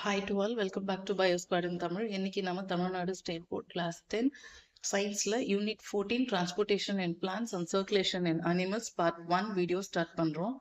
Hi to all, welcome back to Biosquad in Tamil. இன்னைக்கு நம்ம Tamil Nadu state board class 10 சயின்ஸ்ல unit 14 transportation in plants and circulation in animals part 1 video start பண்றோம்.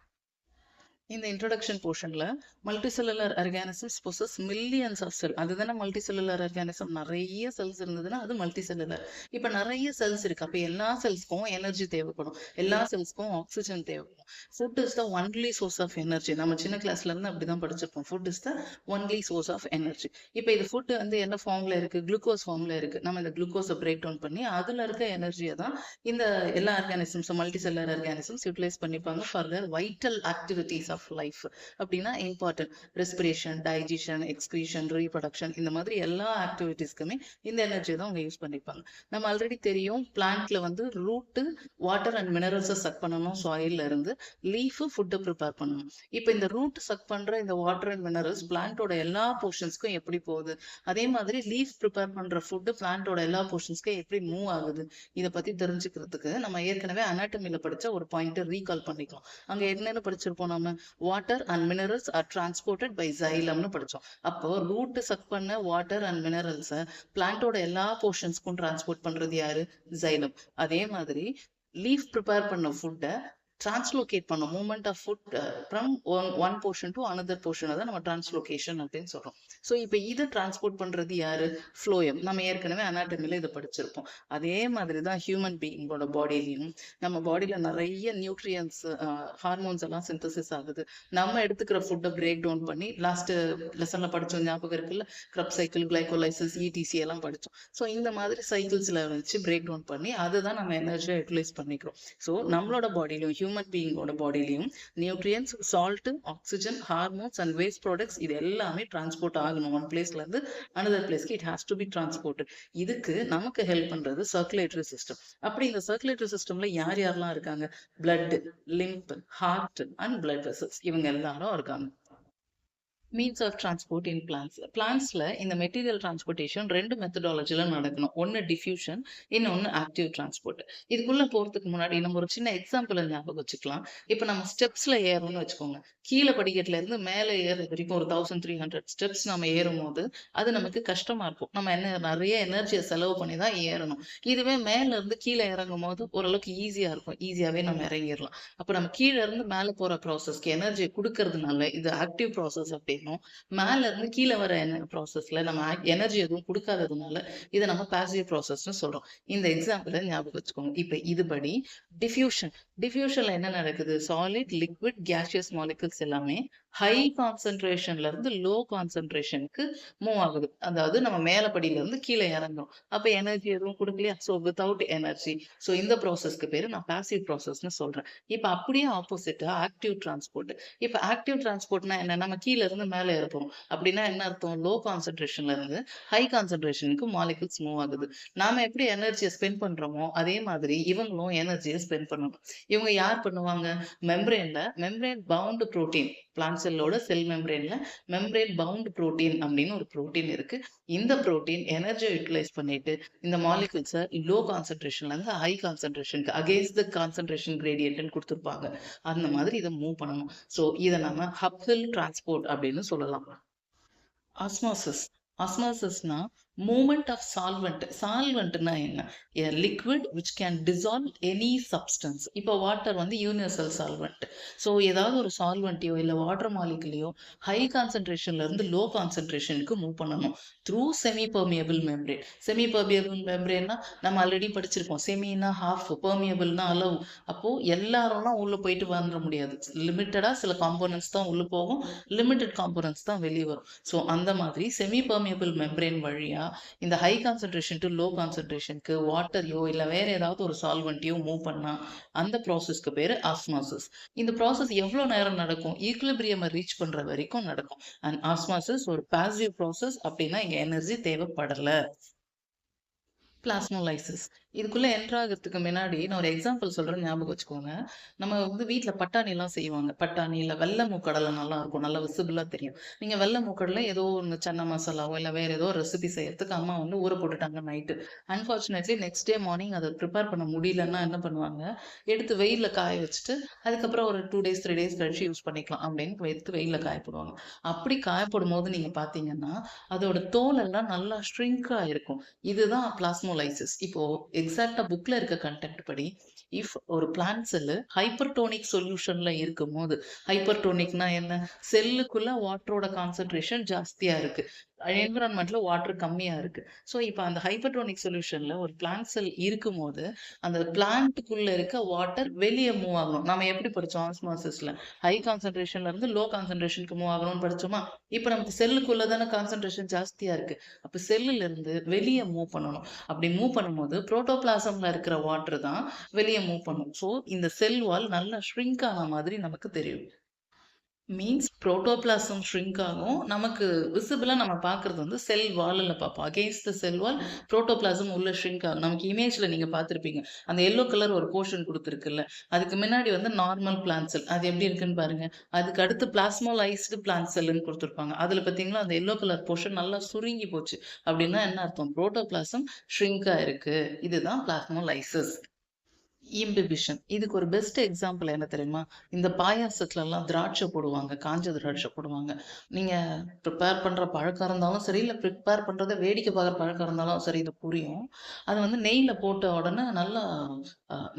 இந்த introduction போர்ஷன்ல multicellular organisms possess millions of cell. அதுதானே multicellular organism. நிறைய cells இருந்ததுன்னா அது மல்டிசெல்லுலர். இப்போ நிறைய செல்ஸ் இருக்கு. அப்போ எல்லா செல்ஸ்க்கும் எனர்ஜி தேவைப்படும், எல்லா செல்ஸ்க்கும் ஆக்சிஜன் தேவைப்படும். Food is the only source of energy. நம்ம சின்ன கிளாஸ்ல இருந்து அப்படிதான் படிச்சிருப்போம். Food is the only source of energy. இப்போ இது ஃபுட் வந்து என்ன ஃபார்ம்ல இருக்கு? குளுக்கோஸ் ஃபார்ம்ல இருக்கு. நம்ம இந்த குளுக்கோஸை பிரேக் டவுன் பண்ணி அதுல இருக்க எனர்ஜியை தான் இந்த எல்லா ஆர்கானிசம்ஸ் மல்டிசெல்லுலர் ஆர்கானிசம்ஸ் யூட்டிலைஸ் பண்ணிப்பாங்க for their vital activities of life. அப்படின்னா important respiration, digestion, excretion, reproduction, இந்த மாதிரி எல்லா ஆக்டிவிட்டிஸ்க்குமே இந்த எனர்ஜியை தான் அவங்க யூஸ் பண்ணிப்பாங்க. நம்ம ஆல்ரெடி தெரியும், பிளான்ட்ல வந்து ரூட்டு வாட்டர் அண்ட் மினரல்ஸை சக் பண்ணணும் சாயில்ல இருந்து, லீஃப் ஃபுட்டை ப்ரிப்பேர் பண்ணணும். இப்போ இந்த ரூட் சக் பண்ற இந்த வாட்டர் அண்ட் மினரல்ஸ் பிளான்ட்டோட எல்லா போர்ஷன்ஸ்க்கும் எப்படி போகுது, அதே மாதிரி லீஃப் ப்ரிப்பேர் பண்ற ஃபுட்டு பிளான்ட்டோட எல்லா போர்ஷன்ஸ்க்கும் எப்படி மூவ் ஆகுது, இதை பத்தி தெரிஞ்சுக்கிறதுக்கு நம்ம ஏற்கனவே அனாட்டமில படிச்ச ஒரு பாயிண்ட்டை ரீகால் பண்ணிக்கலாம். அங்க என்னென்ன படிச்சிருப்போம் நம்ம? Water and minerals are transported by ஜைலம்னு படிச்சோம். அப்போ ரூட் சக் பண்ண வாட்டர் அண்ட் மினரல்ஸை பிளான்ட்டோட எல்லா போர்ஷன்ஸ்க்கும் டிரான்ஸ்போர்ட் பண்றது யாரு? ஜைலம். அதே மாதிரி லீஃப் ப்ரிப்பேர் பண்ண ஃபுட்டை டிரான்ஸ்லோகேட் பண்ணோம். Movement of food from one portion to another portion தான் நம்ம டிரான்ஸ்லோகேஷன் அப்படின்னு சொல்றோம். ஸோ இப்போ இதை டிரான்ஸ்போர்ட் பண்றது யாரு? ஃப்ளோயம். நம்ம ஏற்கனவே அனாட்டமில இதை படிச்சிருப்போம். அதே மாதிரி தான் ஹியூமன் பீயிங்கோட பாடியிலையும் நம்ம பாடியில நிறைய நியூட்ரியன்ஸ், ஹார்மோன்ஸ் எல்லாம் சிந்தசிஸ் ஆகுது. நம்ம எடுத்துக்கிற ஃபுட்டை பிரேக் டவுன் பண்ணி லாஸ்ட் லெசன்ல படிச்சோம், ஞாபகம் இருக்குல்ல? கிரப் சைக்கிள், கிளைகோலைசிஸ், இடிசி எல்லாம் படிச்சோம். ஸோ இந்த மாதிரி சைக்கிள்ஸ்ல வச்சு பிரேக் டவுன் பண்ணி அதை தான் நம்ம எனர்ஜியை யூட்டிலைஸ் பண்ணிக்கிறோம். ஸோ நம்மளோட பாடியிலும் ஹியூமன் பீயிங்கோட பாடியிலையும் nutrients, salt, oxygen, hormones and waste products இது எல்லாமே டிரான்ஸ்போர்ட் ஆகணும். ஒன் பிளேஸ்ல இருந்து அனதர் பிளேஸ்க்கு it has to be transported. இதுக்கு நமக்கு ஹெல்ப் பண்றது சர்க்குலேட்டரி சிஸ்டம். அப்படி இந்த சர்க்குலேட்டரி சிஸ்டம்ல யார் யாரெல்லாம் இருக்காங்க? Blood, lymph, heart and blood vessels, இவங்க எல்லாரும் இருக்காங்க. Means of transport in plants. பிளான்ஸ்ல இந்த மெட்டீரியல் டிரான்ஸ்போர்ட்டேஷன் ரெண்டு மெத்தடாலஜில நடக்கணும். ஒன்னு டிஃப்யூஷன், இன்னொன்னு ஆக்டிவ் டிரான்ஸ்போர்ட். இதுக்குள்ள போறதுக்கு முன்னாடி நம்ம ஒரு சின்ன எக்ஸாம்பிள் ஞாபகம் வச்சுக்கலாம். இப்போ நம்ம ஸ்டெப்ஸ்ல ஏறோம்னு வச்சுக்கோங்க. கீழே படிக்கட்டுல இருந்து மேலே ஏறுறது வரைக்கும் ஒரு 1300 ஸ்டெப்ஸ் நம்ம ஏறும் போது அது நமக்கு கஷ்டமா இருக்கும். நம்ம நிறைய எனர்ஜியை செலவு பண்ணி தான் ஏறணும். இதுவே மேல இருந்து கீழே இறங்கும் போது ஓரளவுக்கு ஈஸியா இருக்கும். ஈஸியாவே நம்ம இறங்கிடலாம். அப்ப நம்ம கீழே இருந்து மேல போற ப்ராசஸ்க்கு எனர்ஜி கொடுக்கறதுனால இது ஆக்டிவ் ப்ராசஸ் அப்படின்னும், மேல இருந்து கீழே வர ப்ராசஸ்ல நம்ம எனர்ஜி எதுவும் கொடுக்காததுனால இதை நம்ம பாசிவ் ப்ராசஸ்னு சொல்றோம். இந்த எக்ஸாம்பிளை ஞாபகம் வச்சுக்கோங்க. இப்ப இதுபடி டிஃப்யூஷன்ல என்ன நடக்குது? சாலிட், லிக்விட், கேஷியஸ் மாலிகுல்ஸ் எல்லாமே ஹை கான்சென்ட்ரேஷன்ல இருந்து லோ கான்சென்ட்ரேஷனுக்கு மூவ் ஆகுது. அதாவது நம்ம மேல படியில இருந்து கீழே இறங்குறோம். அப்ப எனர்ஜி எதுவும் கொடுக்கலையா? So without energy. ஸோ இந்த ப்ராசஸ்க்கு பேரு நான் பாசிவ் ப்ராசஸ்னு சொல்றேன். இப்ப அப்படியே ஆப்போசிட்டா ஆக்டிவ் டிரான்ஸ்போர்ட். இப்ப ஆக்டிவ் டிரான்ஸ்போர்ட்னா என்ன? நம்ம கீழே இருந்து மேலே இருப்போம். அப்படின்னா என்ன அர்த்தம்? லோ கான்சென்ட்ரேஷன்ல இருந்து ஹை கான்சென்ட்ரேஷனுக்கு மாலிகுல்ஸ் மூவ் ஆகுது. நாம எப்படி எனர்ஜியை ஸ்பெண்ட் பண்றோமோ அதே மாதிரி இவங்களும் எனர்ஜியை ஸ்பெண்ட் பண்ணணும். இவங்க யார் பண்ணுவாங்க? Membrane bound protein. பிளான்ட் செல்லோட செல் மெம்பரேன்ல மெம்பரேன் பவுண்ட் புரோட்டீன் அப்படின்னு ஒரு புரோட்டீன் இருக்கு. இந்த புரோட்டீன் எனர்ஜியை யூட்டிலைஸ் பண்ணிட்டு இந்த மாலிகுல்ஸை லோ கான்சென்ட்ரேஷன்ல இருந்து ஹை கான்சென்ட்ரேஷனுக்கு அகேன்ஸ்ட் த கான்சென்ட்ரேஷன் கிரேடியன்ட்னு கொடுத்துருப்பாங்க. அந்த மாதிரி இதை மூவ் பண்ணணும். ஸோ இதை நம்ம அப்ஹில் டிரான்ஸ்போர்ட் அப்படின்னு சொல்லலாம். ஆஸ்மோசிஸ். ஆஸ்மோசிஸ்னா மூமெண்ட் ஆஃப் சால்வெண்ட். சால்வெண்ட்னா என்ன? a liquid which can dissolve any substance. இப்போ வாட்டர் வந்து யூனிவர்சல் சால்வெண்ட். ஸோ ஏதாவது ஒரு சால்வெண்ட்டையோ இல்லை வாட்டர் மாலிகுலையோ ஹை கான்சென்ட்ரேஷன்ல இருந்து லோ கான்சென்ட்ரேஷனுக்கு மூவ் பண்ணணும் through semi permeable membrane. Semi permeable மெம்பரேன்னா நம்ம ஆல்ரெடி படிச்சிருக்கோம். செமினா ஹாஃப், பெர்மியபிள்னா அளவு. அப்போ எல்லாரும்லாம் உள்ள போயிட்டு வந்துட முடியாது. லிமிட்டடா சில காம்போனன்ட்ஸ் தான் உள்ள போகும், லிமிட்டட் காம்போனன்ட்ஸ் தான் வெளியே வரும். ஸோ அந்த மாதிரி செமி பெர்மியபிள் மெம்பரேன் வழியா இந்த ஹை கான்சென்ட்ரேஷன் டு லோ கான்சென்ட்ரேஷனுக்கு வாட்டரையோ இல்ல வேற ஏதாவது ஒரு சால்வெண்ட்டையோ மூவ் பண்ணா அந்த ப்ராசஸ்க்கு பேரு ஆஸ்மாசிஸ். இந்த ப்ராசஸ் எவ்வளவு நேரம் நடக்கும்? ஈக்குலிபிரியம் ரீச் பண்ற வரைக்கும் நடக்கும். அண்ட் ஆஸ்மாசிஸ் ஒரு பாசிவ் ப்ராசஸ். அப்படின்னா இங்க எனர்ஜி தேவைப்படல. பிளாஸ்மோலைசிஸ். இதுக்குள்ள என்டர் ஆகுறதுக்கு முன்னாடி நான் ஒரு எக்ஸாம்பிள் சொல்றேன், ஞாபகம் வச்சுக்கோங்க. நம்ம வந்து வீட்ல பட்டாணிலாம் செய்வாங்க. பட்டாணி இல்ல வெள்ள மூக்கடலை நல்லா இருக்கும். நல்லா விசிபிளா தெரியும். நீங்க வெள்ள மூக்கடலை ஏதோ ஒண்ணு சன்னா மசாலாவோ இல்ல வேற ஏதோ ரெசிபி செய்யறதுக்கு அம்மா வந்து ஊற போட்டுட்டாங்க night. Unfortunately next day morning அத ப்ரிப்பேர் பண்ண முடியலன்னா என்ன பண்ணுவாங்க, எடுத்து வெயில்ல காய வச்சுட்டு, அதுக்கப்புறம் ஒரு 2 டேஸ் 3 டேஸ் கழிச்சு யூஸ் பண்ணிக்கலாம் அப்படின்னு எடுத்து வெயில்ல காய போடுவாங்க. அப்படி காய போடும்போது நீங்க பார்த்தீங்கன்னா, அதோட தோல் எல்லாம் நல்லா ஷ்ரிங்க் ஆயிருக்கும். இதுதான் பிளாஸ்மோலைசிஸ். இப்போ எக்ஸாக்ட்டா புக்ல இருக்க கன்டென்ட் படி, இஃப் ஒரு பிளான்ட் செல்லு ஹைப்பர்டோனிக் சொல்யூஷன்ல இருக்கும்போது, ஹைப்பர்டோனிக்னா என்ன? செல்லுக்குள்ள வாட்டரோட கான்சன்ட்ரேஷன் ஜாஸ்தியா இருக்கு. என்விரான்மென்ட்ல வாட்டர் கம்மியா இருக்கு. ஸோ இப்ப அந்த ஹைப்பர்டோனிக் சொல்யூஷன்ல ஒரு பிளான்ட் செல் இருக்கும்போது, அந்த பிளான்ட்க்குள்ள இருக்க வாட்டர் வெளிய மூவ் ஆகணும். நாம எப்படி படிச்சோம் ஆஸ்மாசிஸ்ல? ஹை கான்சன்ட்ரேஷன்ல இருந்து லோ கான்சன்ட்ரேஷன்க்கு மூவ் ஆகணும்னு படிச்சோமா? இப்ப நமக்கு செல்லுக்குள்ள தானே கான்சன்ட்ரேஷன் ஜாஸ்தியா இருக்கு. அப்ப செல்லுல இருந்து வெளிய மூவ் பண்ணணும். அப்படி மூவ் பண்ணும்போது புரோட்டோபிளாசம்ல இருக்கிற வாட்டர் தான் வெளிய மூவ் பண்ணும். ஸோ இந்த செல் வால் நல்லா ஷ்ரிங்க் ஆன மாதிரி நமக்கு தெரியும். மீன்ஸ் புரோட்டோபிளாசம் ஷ்ரிங்க் ஆகும். நமக்கு விசிபிளா நம்ம பார்க்குறது வந்து செல் வால்ல பார்ப்போம். Against the sell wall protoplasm உள்ள ஷ்ரிங்க் ஆகும். நமக்கு இமேஜ்ல நீங்க பார்த்திருப்பீங்க. அந்த எல்லோ கலர் ஒரு போர்ஷன் குடுத்துருக்குல்ல. அதுக்கு முன்னாடி வந்து நார்மல் பிளான்ட் செல். அது எப்படி இருக்குன்னு பாருங்க. அதுக்கு அடுத்து பிளாஸ்மோலைஸ்டு பிளான்ட் செல்லுன்னு குடுத்துருப்பாங்க. அதுல பார்த்தீங்களா, அந்த எல்லோ கலர் போர்ஷன் நல்லா சுருங்கி போச்சு. அப்படின்னா என்ன அர்த்தம்? புரோட்டோபிளாசம் ஷ்ரிங்க் ஆயிருக்கு. இதுதான் பிளாஸ்மோலைசிஸ். இம்பிபிஷன். இதுக்கு ஒரு பெஸ்ட் எக்ஸாம்பிள் என்ன தெரியுமா? இந்த பாயாசத்துலலாம் திராட்சை போடுவாங்க. காஞ்ச திராட்சை போடுவாங்க. நீங்க ப்ரிப்பேர் பண்ற பழக்கம் இருந்தாலும் சரி, இல்ல ப்ரிப்பேர் பண்றத வேடிக்கை பார்க்குற பழக்கம் இருந்தாலும் சரி, இது புரியும். அது வந்து நெய்ல போட்ட உடனே நல்லா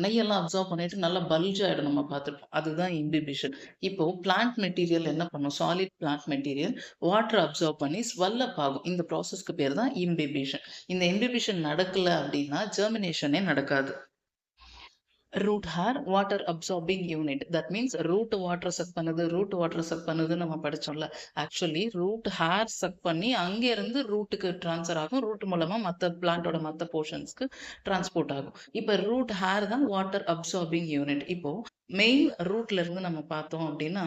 நெய்யெல்லாம் அப்சர்வ் பண்ணிட்டு நல்லா பல்ஜ் ஆயிடும், நம்ம பார்த்துருப்போம். அதுதான் இம்பிபிஷன். இப்போ பிளான்ட் மெட்டீரியல் என்ன பண்ணும்? Solid plant material water observe பண்ணி ஸ்வெல்லப் ஆகும். இந்த ப்ராசஸ்க்கு பேர் தான் இம்பிபிஷன். இந்த இம்பிபிஷன் நடக்கல அப்படின்னா ஜெர்மினேஷனே நடக்காது. Root hair water absorbing unit. That means root water suck பண்ணுது, ரூட் வாட்டர் சக் பண்ணுதுன்னு நம்ம படிச்சோம்ல. ஆக்சுவலி ரூட் ஹேர் சக் பண்ணி அங்க இருந்து ரூட்டுக்கு ட்ரான்ஸ்ஃபர் ஆகும். ரூட் மூலமா மத்த பிளான்ட்டோட மத்த போர்ஷன்ஸ்க்கு டிரான்ஸ்போர்ட் ஆகும். இப்ப ரூட் ஹேர் தான் வாட்டர் அப்சார்பிங் யூனிட். இப்போ மெயின் ரூட்ல இருந்து நம்ம பார்த்தோம் அப்படின்னா,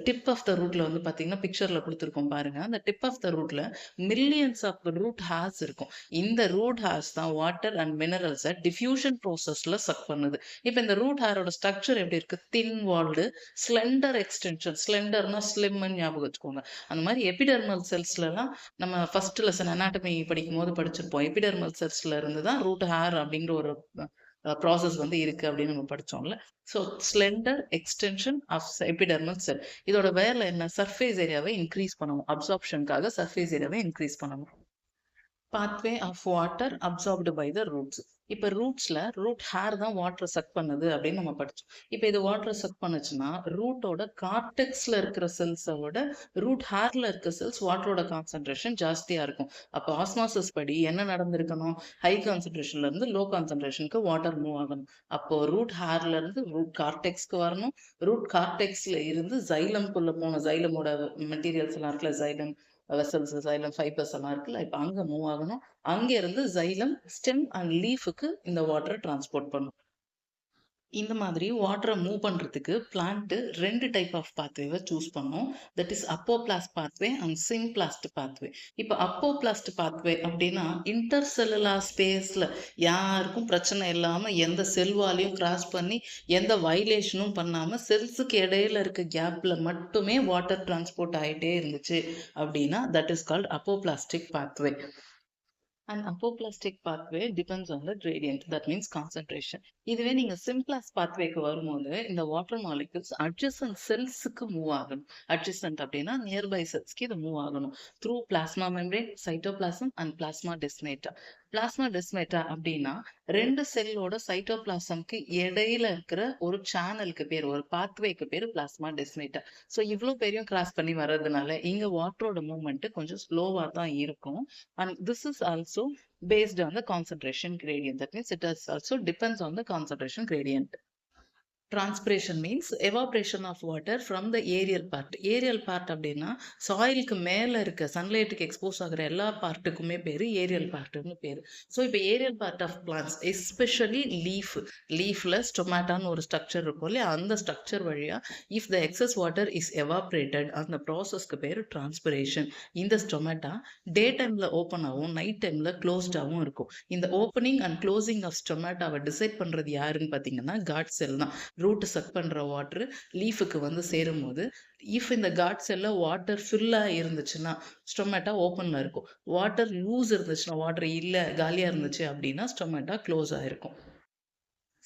டிப் ஆஃப் த ரூட்ல வந்து பார்த்தீங்கன்னா, பிக்சர்ல குடுத்துருக்கோம் பாருங்க. அந்த டிப் ஆஃப் த ரூட்ல மில்லியன்ஸ் ஆஃப் ரூட் ஹேர்ஸ் இருக்கும். இந்த ரூட் ஹேர்ஸ் தான் வாட்டர் அண்ட் மினரல்ஸ டிஃப்யூஷன் ப்ராசஸ்ல சக் பண்ணுது. இப்ப இந்த ரூட் ஹேரோட ஸ்ட்ரக்சர் எப்படி இருக்கு? Thin walled, slender extension. ஸ்லெண்டர்னா ஸ்லிம்ன்னு ஞாபகம் வச்சுக்கோங்க. அந்த மாதிரி எபிடெர்மல் செல்ஸ்லலாம் நம்ம ஃபர்ஸ்ட் லெசன் அனாட்டமி படிக்கும்போது படிச்சிருப்போம். எபிடெர்மல் செல்ஸ்ல இருந்து தான் ரூட் ஹேர் அப்படிங்கிற ஒரு ப்ராசஸ் வந்து இருக்கு அப்படின்னு நம்ம படிச்சோம்ல. So slender extension of epidermal cell. இதோட வேலை என்ன? சர்ஃபேஸ் ஏரியாவை இன்க்ரீஸ் பண்ணணும். அப்சார்ப்ஷனுக்காக சர்ஃபேஸ் ஏரியாவை இன்க்ரீஸ் பண்ணணும். Pathway of water absorbed by the roots. இப்ப ரூட்ஸ்ல ரூட் ஹேர் தான் வாட்டர் சக் பண்ணுது அப்படின்னு நம்ம படிச்சோம். இப்ப இது வாட்டர் சக் பண்ணுச்சுன்னா ரூட்டோட கார்டெக்ஸ்ல இருக்கிற செல்ஸை விட ரூட் ஹேர்ல இருக்க செல்ஸ் வாட்டரோட கான்சென்ட்ரேஷன் ஜாஸ்தியா இருக்கும். அப்ப ஆஸ்மாசிஸ் படி என்ன நடந்திருக்கணும்? ஹை கான்சென்ட்ரேஷன்ல இருந்து லோ கான்சென்ட்ரேஷனுக்கு வாட்டர் மூவ் ஆகணும். அப்போ ரூட் ஹேர்ல இருந்து ரூட் கார்டெக்ஸ்க்கு வரணும். ரூட் கார்டெக்ஸ்ல இருந்து ஜைலம்குள்ள போன ஜைலமோட மெட்டீரியல்ஸ் எல்லாம் இருக்குல்ல, ஜைலம் வெசல்ஸ், சைலம் ஃபைபர்ஸ் எல்லாம் இருக்குல்ல. இப்ப அங்க மூவ் ஆகணும். அங்க இருந்து சைலம் ஸ்டெம் அண்ட் லீஃபுக்கு இந்த வாட்டரை டிரான்ஸ்போர்ட் பண்ணும். இந்த மாதிரி வாட்டரை மூவ் பண்றதுக்கு பிளான்ட் 2 டைப் ஆஃப் பாத்வேவை சூஸ் பண்ணும். That is apoplast pathway and symplast pathway. இப்போ அப்போபிளாஸ்ட் பாத்வே அப்படின்னா இன்டர் செல்லுலார் ஸ்பேஸ்ல யாருக்கும் பிரச்சனை இல்லாம எந்த செல்வாலையும் கிராஸ் பண்ணி எந்த வைலேஷனும் பண்ணாம செல்ஸுக்கு இடையில இருக்க கேப்ல மட்டுமே வாட்டர் டிரான்ஸ்போர்ட் ஆயிட்டே இருந்துச்சு அப்படின்னா that is called apoplastic pathway. An apoplastic pathway depends on the gradient, that means concentration. இதுவே நீங்க சிம்பிளாஸ்ட் பாத்வேக்கு வரும்போது இந்த வாட்டர் மாலிகூல்ஸ் அட்ஜசன்ட் செல்ஸுக்கு மூவ் ஆகணும். அட்ஜசன்ட் அப்படின்னா நியர்பை செல்ஸ்க்கு இது மூவ் ஆகணும் through plasma membrane, cytoplasm and plasmodesmata. Plasmodesmata அப்படின்னா 2 செல்லோட சைட்டோபிளாசம்க்கு இடையில இருக்கிற ஒரு சேனலுக்கு பேர், ஒரு பாத்வேக்கு பேர் பிளாஸ்மா டெஸ்மேட்டா. ஸோ இவ்வளோ பெரியும் கிராஸ் பண்ணி வர்றதுனால இங்க வாட்டரோட மூவ்மெண்ட் கொஞ்சம் ஸ்லோவா தான் இருக்கும். And this is also based on the concentration gradient. That means it is also depends on the concentration gradient. Transpiration means evaporation of water from the aerial part. Aerial part அப்படின்னா சாயிலுக்கு மேல இருக்க சன்லைட்டுக்கு expose ஆகுற எல்லா பார்ட்டுக்குமே பேரு Ariel பார்ட்னு பேரு. So இப்போ aerial part of plants especially லீஃப்ல ஸ்டொமேட்டான்னு ஒரு ஸ்ட்ரக்சர் இருக்கும் இல்லையா, அந்த ஸ்ட்ரக்சர் வழியா if the excess water is evaporated அந்த ப்ராசஸ்க்கு பேரு டிரான்ஸ்பிரேஷன். இந்த ஸ்டொமேட்டா டே டைம்ல ஓப்பன் ஆகும், நைட் டைம்ல க்ளோஸ்டாகவும் இருக்கும். இந்த ஓப்பனிங் அண்ட் க்ளோசிங் ஆஃப் ஸ்டொமேட்டாவை டிசைட் பண்றது யாருன்னு பார்த்தீங்கன்னா காட் செல் தான். ரூட் சக் பண்ற வாட்டர் லீஃபுக்கு வந்து சேரும் போது இஃப் இந்த காட் செல்ல வாட்டர் ஃபில்லா இருந்துச்சுன்னா ஸ்டொமேட்டா ஓப்பன்ல இருக்கும். வாட்டர் லூஸ் இருந்துச்சுன்னா, வாட்டர் இல்ல காலியா இருந்துச்சு அப்படின்னா ஸ்டொமேட்டா க்ளோஸ் ஆயிருக்கும்.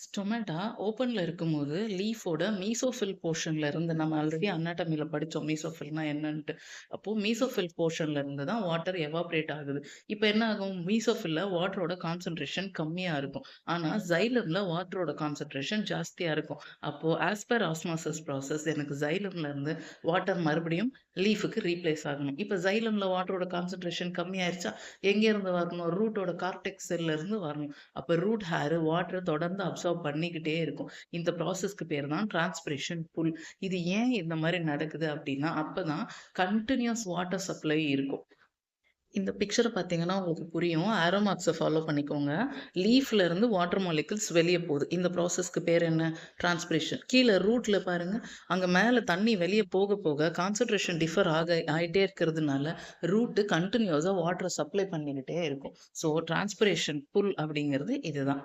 ஸ்டொமேட்டா ஓப்பன்ல இருக்கும்போது லீஃபோட மீசோஃபில் போர்ஷன்ல இருந்து நம்ம ஆல்ரெடி அனாட்டமில படிச்சோம் மீசோஃபில்னா என்னன்ட்டு. அப்போ மீசோஃபில் போர்ஷன்ல இருந்து தான் வாட்டர் எவாப்ரேட் ஆகுது. இப்போ என்ன ஆகும், மீசோஃபில்ல வாட்டரோட கான்சென்ட்ரேஷன் கம்மியா இருக்கும். ஆனா ஜைலம்ல வாட்டரோட கான்சென்ட்ரேஷன் ஜாஸ்தியா இருக்கும். அப்போ ஆஸ் பர் ஆஸ்மாசிஸ் ப்ராசஸ் எனக்கு ஜைலம்ல இருந்து வாட்டர் மறுபடியும் லீஃபுக்கு ரீப்ளேஸ் ஆகணும். இப்போ ஜைலம்ல வாட்டரோட கான்சென்ட்ரேஷன் கம்மியாயிருச்சா எங்க இருந்து வரணும், ரூட்டோட கார்டெக்ஸ் செல்ல இருந்து வரணும். அப்போ ரூட் ஹேர் வாட்டர் தொடர்ந்து அப்சர்வ் பண்ணிக்கிட்டே இருக்கும். இந்த ப்ராசஸ்க்கு பேர் தான் டிரான்ஸ்பிரேஷன் புல். இது ஏன் இந்த மாதிரி நடக்குது அப்படின்னா அப்பதான் கண்டினியூஸ் வாட்டர் சப்ளை இருக்கும். இந்த பிக்சரை பார்த்தீங்கன்னா உங்களுக்கு புரியும். ஆரோ மார்க்ஸை ஃபாலோ பண்ணிக்கோங்க. லீஃப்ல இருந்து வாட்டர் மாலிகுல்ஸ் வெளியே போகுது. இந்த ப்ராசஸ்க்கு பேர் என்ன, டிரான்ஸ்பிரேஷன். கீழே ரூட்ல பாருங்க, அங்க மேல தண்ணி வெளியே போக போக கான்சென்ட்ரேஷன் டிஃபர் ஆகிட்டே இருக்கிறதுனால ரூட்டு கண்டினியூஸா வாட்டரை சப்ளை பண்ணிக்கிட்டே இருக்கும். ஸோ டிரான்ஸ்பிரேஷன் புல் அப்படிங்கிறது இதுதான்.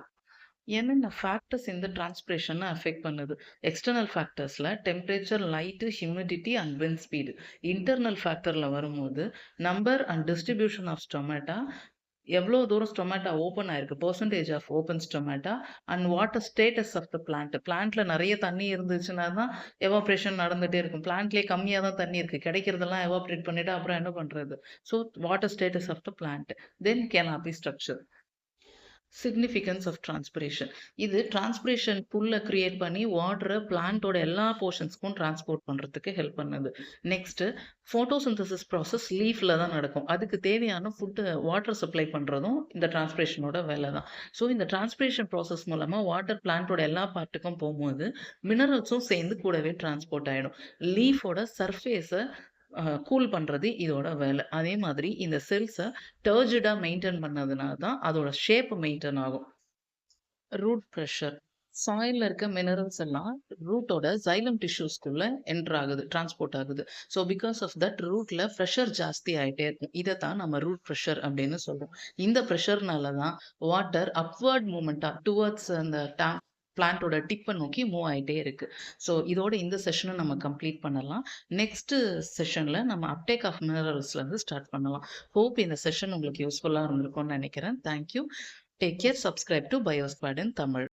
என்னென்ன ஃபேக்டர்ஸ் இந்த டிரான்ஸ்பிரேஷனை அஃபெக்ட் பண்ணுது? எக்ஸ்டர்னல் ஃபேக்டர்ஸில் temperature, light, humidity and wind speed. Internal ஃபேக்டரில் வரும்போது number and distribution of stomata, எவ்வளோ தூரம் ஸ்டொமேட்டா ஓப்பன் ஆயிருக்கு, percentage of open stomata, and water status of the plant. பிளான்ட்ல நிறைய தண்ணி இருந்துச்சுன்னா தான் எவாப்ரேஷன் நடந்துகிட்டே இருக்கும். பிளான்ட்லேயே கம்மியாக தான் தண்ணி இருக்குது, கிடைக்கிறதெல்லாம் எவாப்ரேட் பண்ணிவிட்டு அப்புறம் என்ன பண்ணுறது? So water status of the plant. Then canopy structure. Significance of transpiration. இது டிரான்ஸ்பிரேஷன் புல்லை கிரியேட் பண்ணி வாட்டரை பிளான்ட்டோட எல்லா போர்ஷன்ஸ்க்கும் டிரான்ஸ்போர்ட் பண்ணுறதுக்கு ஹெல்ப் பண்ணுது. நெக்ஸ்ட்டு ஃபோட்டோசிந்தசிஸ் ப்ராசஸ் லீஃப்ல தான் நடக்கும். அதுக்கு தேவையான ஃபுட்டு வாட்டர் சப்ளை பண்ணுறதும் இந்த டிரான்ஸ்பிரேஷனோட வேலை தான். ஸோ இந்த டிரான்ஸ்பிரேஷன் ப்ராசஸ் மூலமாக வாட்டர் பிளான்ட்டோட எல்லா பார்ட்டுக்கும் போகும்போது மினரல்ஸும் சேர்ந்து கூடவே டிரான்ஸ்போர்ட் ஆகிடும். லீஃபோட சர்ஃபேஸை கூல் பண்ணுறது இதோட வேலை. அதே மாதிரி இந்த செல்ஸை டர்ஜிடாக மெயின்டைன் பண்ணதுனால தான் அதோட ஷேப் மெயின்டைன் ஆகும். Root pressure. சாயிலில் இருக்க மினரல்ஸ் எல்லாம் ரூட்டோட ஜைலம் டிஷ்யூஸ்குள்ள என்டர் ஆகுது, டிரான்ஸ்போர்ட் ஆகுது. ஸோ பிகாஸ் ஆஃப் தட் ரூட்ல ப்ரெஷர் ஜாஸ்தி ஆகிட்டே இருக்கும். இதை தான் நம்ம ரூட் ப்ரெஷர் அப்படின்னு சொல்றோம். இந்த ப்ரெஷர்னால தான் வாட்டர் அப்வர்ட் மூமெண்ட்டாக டுவர்ட்ஸ் அந்த பிளான்ட்டோட டிப்பை நோக்கி மூவ் ஆகிட்டே இருக்கு. ஸோ இதோட இந்த செஷனை நம்ம கம்ப்ளீட் பண்ணலாம். நெக்ஸ்ட் செஷனில் நம்ம அப்டேக் ஆஃப் மினரல்ஸ்லேருந்து ஸ்டார்ட் பண்ணலாம். ஹோப் இந்த செஷன் உங்களுக்கு யூஸ்ஃபுல்லாக இருந்திருக்கும்னு நினைக்கிறேன். Thank you. Take care. Subscribe to Biosquad in Tamil.